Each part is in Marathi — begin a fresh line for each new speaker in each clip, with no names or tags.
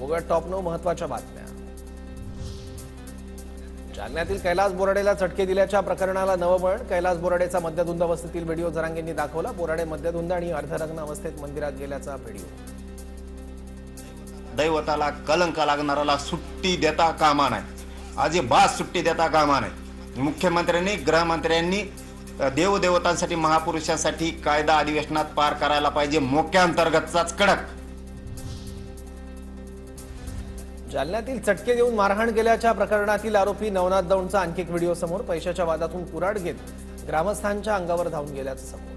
बघूया टॉप 9 महत्त्वाच्या बातम्या। जालन्यातील कैलास बोराडेला चटके दिल्याच्या प्रकरणाला नवबळ। कैलास बोराडेचा मद्यधुंद अवस्थेतील व्हिडिओ जरांगेंनी दाखवला। बोराडे मद्यधुंद आणि अर्धनग्न अवस्थेत मंदिरात गेल्याचा व्हिडिओ।
दैवताला कलंक लागणाराला सुट्टी देता कामा नाही, अजिबात सुट्टी देता कामा नाही। मुख्यमंत्र्यांनी गृहमंत्र्यांनी देवदेवतांसाठी महापुरुषांसाठी कायदा अधिवेशनात पार करायला पाहिजे, मोक्या अंतर्गतचाच कडक।
जालन्यातील चटके देऊन मारहाण केल्याच्या प्रकरणातील आरोपी नवनाथ दौंडचा आणखी एक व्हिडिओ समोर। पैशाच्या वादातून कुऱ्हाड घेत ग्रामस्थांच्या अंगावर धावून गेल्याचं समोर।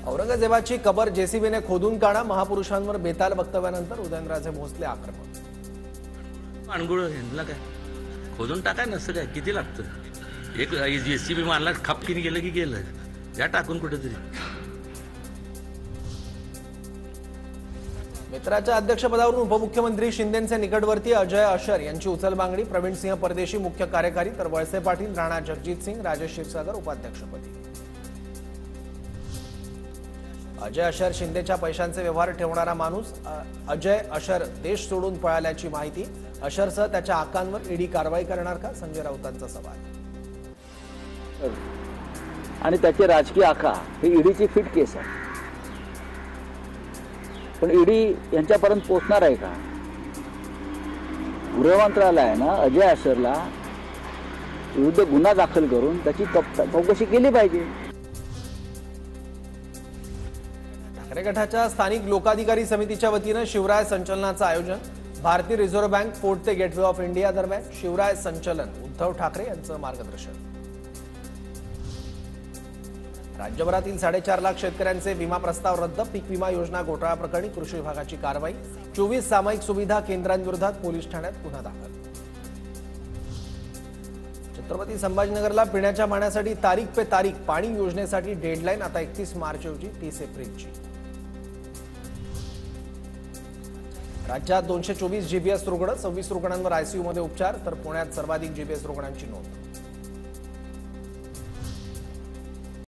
औरंगजेबाची कबर जेसीबीने खोदून काढा, महापुरुषांवर बेताल वक्तव्यानंतर उदयनराजे भोसले आक्रमक।
अणगुळ ह्यांना काय खोदून टाकाय नसतं काय, किती लागतं? एक जेसीबी मारला खपकीने गेलं की गेलं, या टाकून कुठेतरी।
मित्राच्या अध्यक्षपदावरून उपमुख्यमंत्री शिंदेंचे निकटवर्ती अजय अशर यांची उचलबांगडी। प्रवीण सिंह परदेशी मुख्य कार्यकारी तर वळसे पाटील, राणा जगजीत सिंह, राजेश क्षीरसागर उपाध्यक्षपदी। अजय अशर शिंदेच्या पैशांचे व्यवहार ठेवणारा माणूस। अजय अशर देश सोडून पळाल्याची माहिती। अशरसह त्याच्या आकांवर ईडी कारवाई करणार का, संजय राऊतांचा सवाल।
आणि त्याचे राजकीय आखा ही ईडीची फिट केस आहे, पण ईडी यांच्यापर्यंत पोहोचणार आहे का? गृह मंत्रालयानं अजय अशरला विरुद्ध गुन्हा दाखल करून त्याची चौकशी केली पाहिजे।
ठाकरे गटाच्या स्थानिक लोकाधिकारी समितीच्या वतीनं शिवराय संचलनाचं आयोजन। भारतीय रिझर्व्ह बँक फोर्ट ते गेटवे ऑफ इंडिया दरम्यान शिवराय संचलन। उद्धव ठाकरे यांचं मार्गदर्शन। राज्यभरातील 4.5 लाख शेतकऱ्यांचे विमा प्रस्ताव रद्द। पीक विमा योजना घोटाळा प्रकरणी कृषी विभागाची कारवाई। 24 सामायिक सुविधा केंद्रांविरोधात पोलीस ठाण्यात गुन्हा दाखल। छत्रपती संभाजीनगरला पिण्याच्या पाण्यासाठी तारीख पे तारीख पाणी योजनेसाठी डेडलाईन आता 31 मार्च ऐवजी 30 एप्रिलची। राज्यात 224 जीबीएस रुग्ण, 26 रुग्णांवर आयसीयूमध्ये उपचार तर पुण्यात सर्वाधिक जीबीएस रुग्णांची नोंद।